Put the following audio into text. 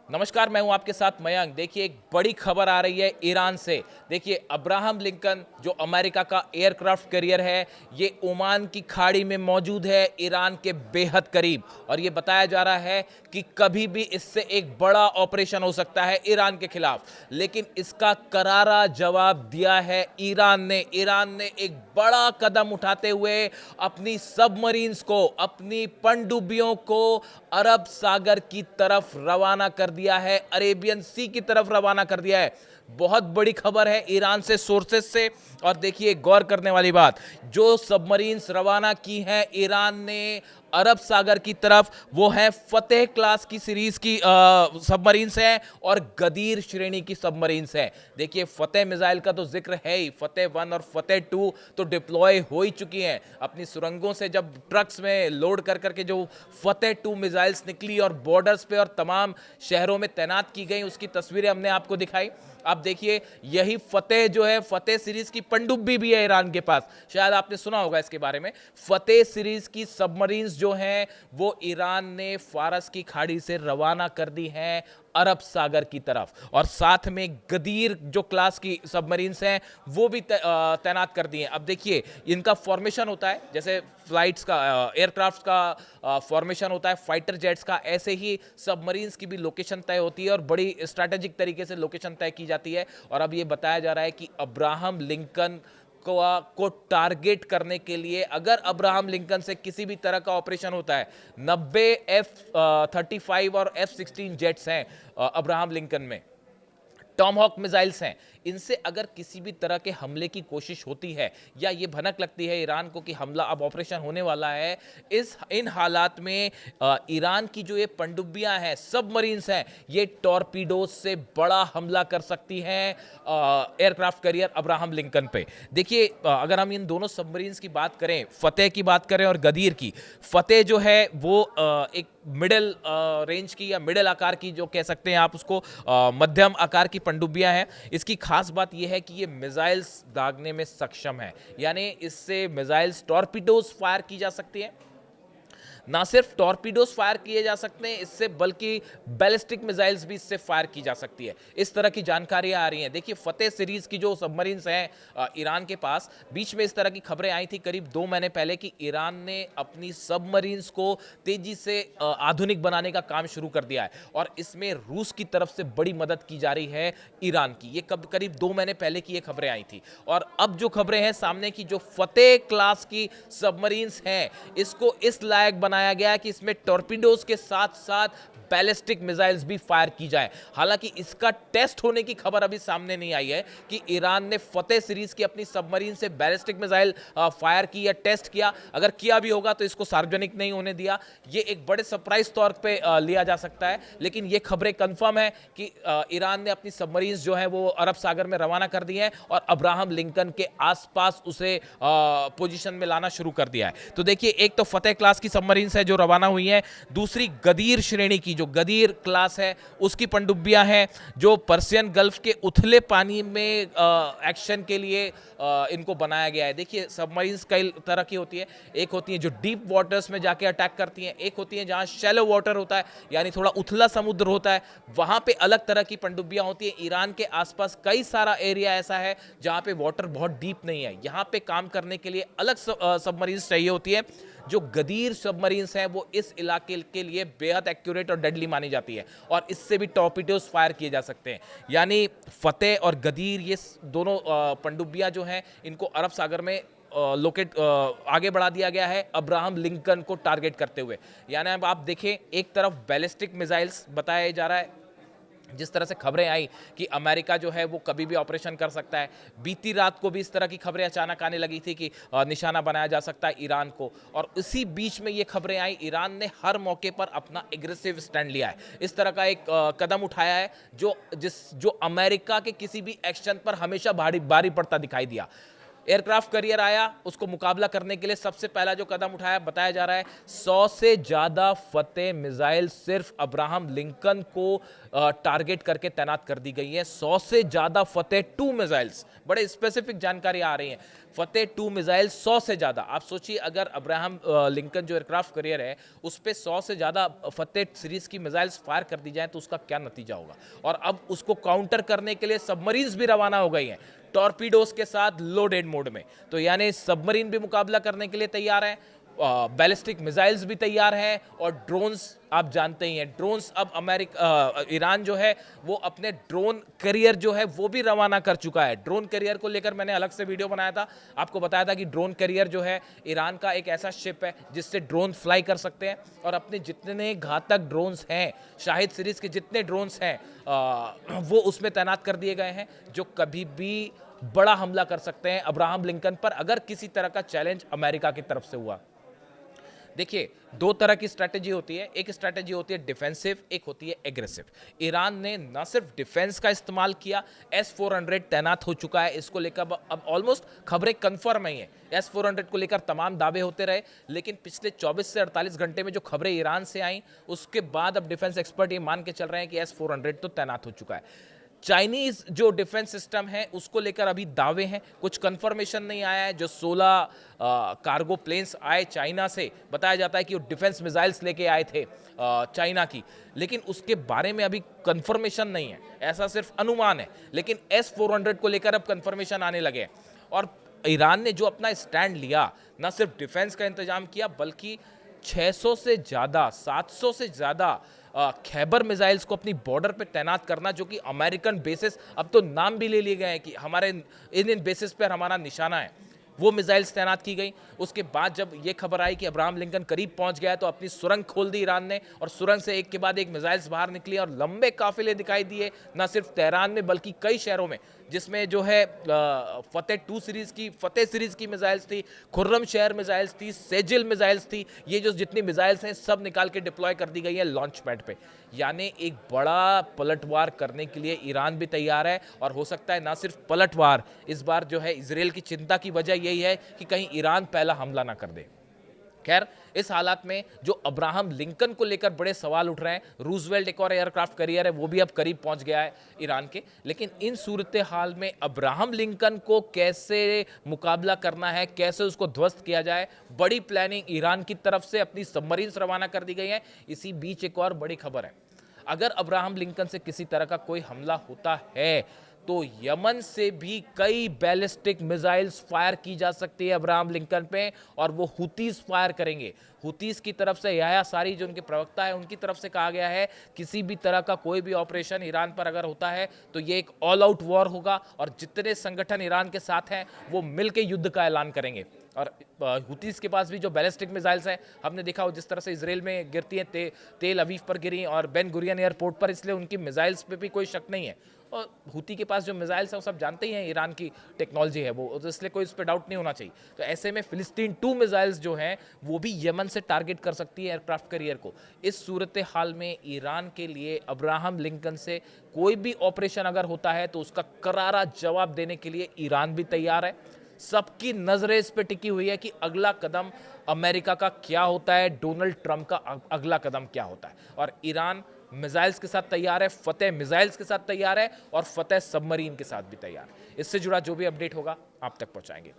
नमस्कार, मैं हूं आपके साथ मयंक। देखिए, एक बड़ी खबर आ रही है ईरान से। देखिए, अब्राहम लिंकन जो अमेरिका का एयरक्राफ्ट कैरियर है, ये ओमान की खाड़ी में मौजूद है, ईरान के बेहद करीब। और ये बताया जा रहा है कि कभी भी इससे एक बड़ा ऑपरेशन हो सकता है ईरान के खिलाफ। लेकिन इसका करारा जवाब दिया है ईरान ने। ईरान ने एक बड़ा कदम उठाते हुए अपनी सबमरीन्स को, अपनी पनडुब्बियों को अरब सागर की तरफ रवाना कर दिया है, अरेबियन सी की तरफ रवाना कर दिया है। बहुत बड़ी खबर है ईरान से, सोर्सेस से। और देखिए, गौर करने वाली बात, जो सबमरीन्स रवाना की हैं ईरान ने अरब सागर की तरफ, वो है फतेह क्लास की सीरीज की सबमरीन्स हैं और गदीर श्रेणी की सबमरीन्स हैं। देखिए, फतेह मिसाइल का तो जिक्र है ही, फतेह 1 और फतेह 2 तो डिप्लॉय हो ही चुकी हैं। अपनी सुरंगों से जब ट्रक्स में लोड कर करके जो फतेह 2 मिसाइल्स निकली और बॉर्डर्स पे और तमाम शहरों में तैनात की गई, उसकी तस्वीरें हमने आपको दिखाई। आप देखिए, यही फतेह जो है, फतेह सीरीज की पनडुब्बी भी है ईरान के पास। शायद आपने सुना होगा इसके बारे में। फतेह सीरीज की सबमरीन्स जो हैं, वो ईरान ने फारस की खाड़ी से रवाना कर दी हैं अरब सागर की तरफ। और साथ में गदीर जो क्लास की सबमरीन्स हैं, वो भी तैनात कर दी हैं। अब देखिए, इनका फॉर्मेशन होता है जैसे फ्लाइट्स का, एयरक्राफ्ट का फॉर्मेशन होता है, फाइटर जेट्स का, ऐसे ही सबमरीन्स की भी लोकेशन तय होती है और बड़ी स्ट्रैटेजिक तरीके से लोकेशन तय की जाती है। और अब ये बताया जा रहा है कि अब्राहम लिंकन को टारगेट करने के लिए, अगर अब्राहम लिंकन से किसी भी तरह का ऑपरेशन होता है, 90 F-35 और F-16 जेट्स हैं अब्राहम लिंकन में, टॉमहॉक मिसाइल्स हैं। इनसे अगर किसी भी तरह के हमले की कोशिश होती है या ये भनक लगती है ईरान को कि हमला, अब ऑपरेशन होने वाला है, इन हालात में ईरान की जो ये पनडुब्बियां हैं, सबमरीन्स हैं, ये टॉर्पीडोज से बड़ा हमला कर सकती हैं एयरक्राफ्ट कैरियर अब्राहम लिंकन पे। देखिए, अगर हम इन दोनों सबमरीन्स की बात करें, फतेह की बात करें और गदीर की, फतेह जो है वो एक मिडिल रेंज की या मिडिल आकार की, जो कह सकते हैं आप उसको, मध्यम आकार की पनडुब्बियां हैं। इसकी खास बात यह है कि ये मिसाइल्स दागने में सक्षम है, यानी इससे मिसाइल्स, टॉर्पीडोज फायर की जा सकती है। ना सिर्फ टॉर्पीडोज फायर किए जा सकते हैं इससे, बल्कि बैलिस्टिक मिसाइल्स भी इससे फायर की जा सकती है। इस तरह की जानकारियां आ रही हैं। देखिए, फतेह सीरीज की जो सबमरीन्स हैं ईरान के पास, बीच में इस तरह की खबरें आई थी करीब 2 महीने पहले कि ईरान ने अपनी सबमरीन्स को तेजी से आधुनिक बनाने का काम शुरू कर दिया है और इसमें रूस की तरफ से बड़ी मदद की जा रही है ईरान की। ये करीब 2 महीने पहले की ये खबरें आई थी। और अब जो खबरें हैं सामने की, जो फतेह क्लास की सबमरीन्स हैं, इसको इस लायक बनाया गया कि इसमें टॉर्पीडोज के साथ साथ बैलिस्टिक मिसाइल्स भी फायर की जाए। हालांकि इसका टेस्ट होने की खबर अभी सामने नहीं आई है कि ईरान ने फतेह सीरीज की अपनी सबमरीन से बैलिस्टिक मिसाइल फायर की या टेस्ट किया। अगर किया भी होगा तो इसको सार्वजनिक नहीं होने दिया। ये एक बड़े सरप्राइज तौर पे लिया जा सकता है। लेकिन ये खबरें कंफर्म है कि ईरान ने अपनी सबमरीन जो है वो अरब सागर में रवाना कर दी है और अब्राहम लिंकन के आसपास उसे पोजीशन में लाना शुरू कर दिया है। तो देखिए, एक तो फतेह क्लास की सबमरीन है जो रवाना हुई है, दूसरी गदीर श्रेणी की, जो गदीर क्लास है, उसकी पनडुब्बियां हैं जो पर्शियन गल्फ के उथले पानी में एक्शन के लिए इनको बनाया गया है। देखिए, सबमरीन्स कई तरह की होती है। एक होती है जो डीप वाटर्स में जाके अटैक करती हैं, एक होती है जहां शैलो वाटर होता है, यानी थोड़ा उथला समुद्र होता है, वहां पे अलग तरह की पनडुब्बियां होती है। ईरान के आसपास कई सारा एरिया ऐसा है जहां पे वाटर बहुत डीप नहीं है, यहां पे काम करने के लिए अलग सबमरीन्स चाहिए होती है। जो गदीर सबमरीन्स हैं वो इस इलाके के लिए बेहद एक्यूरेट और डेडली मानी जाती है और इससे भी टॉर्पीडोज फायर किए जा सकते हैं। यानी फतेह और गदीर, ये दोनों पनडुब्बियां जो हैं, इनको अरब सागर में आगे बढ़ा दिया गया है अब्राहम लिंकन को टारगेट करते हुए। यानी अब आप देखें, एक तरफ बैलिस्टिक मिसाइल्स बताया जा रहा है, जिस तरह से खबरें आई कि अमेरिका जो है वो कभी भी ऑपरेशन कर सकता है। बीती रात को भी इस तरह की खबरें अचानक आने लगी थी कि निशाना बनाया जा सकता है ईरान को, और इसी बीच में ये खबरें आई, ईरान ने हर मौके पर अपना एग्रेसिव स्टैंड लिया है। इस तरह का एक कदम उठाया है जो अमेरिका के किसी भी एक्शन पर हमेशा भारी पड़ता दिखाई दिया। एयरक्राफ्ट कैरियर आया, उसको मुकाबला करने के लिए सबसे पहला जो कदम उठाया, बताया जा रहा है 100 से ज़्यादा फतेह मिसाइल सिर्फ अब्राहम लिंकन को टारगेट करके तैनात कर दी गई है। 100 से ज़्यादा फतेह 2 मिसाइल्स, बड़े स्पेसिफिक जानकारी आ रही हैं। फतेह 2 मिसाइल 100 से ज़्यादा। आप सोचिए अगर अब्राहम लिंकन जो एयरक्राफ्ट कैरियर है उस पे 100 से ज़्यादा फतेह सीरीज की मिसाइल्स फायर कर दी जाए तो उसका क्या नतीजा होगा। और अब उसको काउंटर करने के लिए सबमरीन्स भी रवाना हो गई हैं टॉर्पीडोज के साथ लोडेड मोड में। तो यानी सबमरीन भी मुकाबला करने के लिए तैयार हैं, बैलिस्टिक मिसाइल्स भी तैयार हैं, और ड्रोन्स आप जानते ही हैं। ड्रोन्स अब ईरान जो है वो अपने ड्रोन करियर जो है वो भी रवाना कर चुका है। ड्रोन करियर को लेकर मैंने अलग से वीडियो बनाया था, आपको बताया था कि ड्रोन करियर जो है ईरान का एक ऐसा शिप है जिससे ड्रोन फ्लाई कर सकते हैं। और अपने जितने घातक ड्रोन्स हैं, शाहिद सीरीज के जितने ड्रोन्स हैं वो उसमें तैनात कर दिए गए हैं, जो कभी भी बड़ा हमला कर सकते हैं अब्राहम लिंकन पर अगर किसी तरह का चैलेंज अमेरिका की तरफ से हुआ। देखिए, दो तरह की स्ट्रैटेजी होती है, एक स्ट्रैटेजी होती है डिफेंसिव, एक होती है एग्रेसिव। ईरान ने न सिर्फ डिफेंस का इस्तेमाल किया, S-400 तैनात हो चुका है। इसको लेकर अब ऑलमोस्ट खबरें कंफर्म ही हैं। S-400 को लेकर तमाम दावे होते रहे, लेकिन पिछले 24 से 48 घंटे में जो खबरें ईरान से आई उसके बाद अब डिफेंस एक्सपर्ट ये मान के चल रहे हैं कि S-400 तो तैनात हो चुका है। चाइनीज जो डिफेंस सिस्टम है उसको लेकर अभी दावे हैं, कुछ कंफर्मेशन नहीं आया है। जो 16 कार्गो प्लेन्स आए चाइना से, बताया जाता है कि वो डिफेंस मिसाइल्स लेके आए थे चाइना की, लेकिन उसके बारे में अभी कंफर्मेशन नहीं है, ऐसा सिर्फ अनुमान है। लेकिन S-400 को लेकर अब कंफर्मेशन आने लगे हैं। और ईरान ने जो अपना स्टैंड लिया, न सिर्फ डिफेंस का इंतजाम किया बल्कि 600 से ज़्यादा 700 से ज़्यादा खैबर मिसाइल्स को अपनी बॉर्डर पे तैनात करना, जो कि अमेरिकन बेसिस, अब तो नाम भी ले लिए गए हैं कि हमारे इन बेसिस पर हमारा निशाना है, वो मिसाइल्स तैनात की गई। उसके बाद जब ये खबर आई कि अब्राहम लिंकन करीब पहुंच गया है तो अपनी सुरंग खोल दी ईरान ने, और सुरंग से एक के बाद एक मिसाइल्स बाहर निकली और लंबे काफिले दिखाई दिए, ना सिर्फ तेहरान में बल्कि कई शहरों में, जिसमें जो है फतेह सीरीज की मिसाइल्स थी, खुर्रम शहर मिसाइल्स थी, सेजिल मिसाइल्स थी। ये जो जितनी मिसाइल्स हैं सब निकाल के डिप्लॉय कर दी गई है लॉन्च पैड पे। यानी एक बड़ा पलटवार करने के लिए ईरान भी तैयार है, और हो सकता है ना सिर्फ पलटवार, इस बार जो है इजराइल की चिंता की वजह यही है कि कहीं ईरान पहला हमला ना कर दे। खैर, इस हालात में जो अब्राहम लिंकन को लेकर बड़े सवाल उठ रहे हैं, रूजवेल्ट एक और एयरक्राफ्ट कैरियर है, वो भी अब करीब पहुंच गया है ईरान के। लेकिन इन सूरत हाल में अब्राहम लिंकन को कैसे मुकाबला करना है, कैसे उसको ध्वस्त किया जाए, बड़ी प्लानिंग ईरान की तरफ से, अपनी सबमरीन्स रवाना कर दी गई है। इसी बीच एक और बड़ी खबर है, अगर अब्राहम लिंकन से किसी तरह का कोई हमला होता है तो यमन से भी कई बैलिस्टिक मिसाइल्स फायर की जा सकती है अब्राहम लिंकन पे, और वो हुतीस फायर करेंगे। हुतीस की तरफ से याह्या सारी जो उनके प्रवक्ता है उनकी तरफ से कहा गया है किसी भी तरह का कोई भी ऑपरेशन ईरान पर अगर होता है तो ये एक ऑल आउट वॉर होगा, और जितने संगठन ईरान के साथ हैं वो मिलकर युद्ध का ऐलान करेंगे। और हुतीस के पास भी जो बैलिस्टिक मिसाइल्स हैं, हमने देखा हो जिस तरह से इसराइल में गिरती हैं, तेल अवीव पर गिरी और बेन गुरियन एयरपोर्ट पर, इसलिए उनकी मिसाइल्स पे भी कोई शक नहीं है। और हुती के पास जो मिसाइल्स हैं वो सब जानते ही हैं ईरान की टेक्नोलॉजी है वो, तो इसलिए कोई इस पर डाउट नहीं होना चाहिए। तो ऐसे में फिलिस्तीन 2 मिसाइल्स जो हैं वो भी यमन से टारगेट कर सकती है एयरक्राफ्ट कैरियर को। इस सूरत हाल में ईरान के लिए अब्राहम लिंकन से कोई भी ऑपरेशन अगर होता है तो उसका करारा जवाब देने के लिए ईरान भी तैयार है। सबकी नजरें इस पे टिकी हुई है कि अगला कदम अमेरिका का क्या होता है, डोनाल्ड ट्रंप का अगला कदम क्या होता है। और ईरान मिसाइल्स के साथ तैयार है, फतेह मिसाइल्स के साथ तैयार है, और फतेह सबमरीन के साथ भी तैयार है। इससे जुड़ा जो भी अपडेट होगा आप तक पहुंचाएंगे।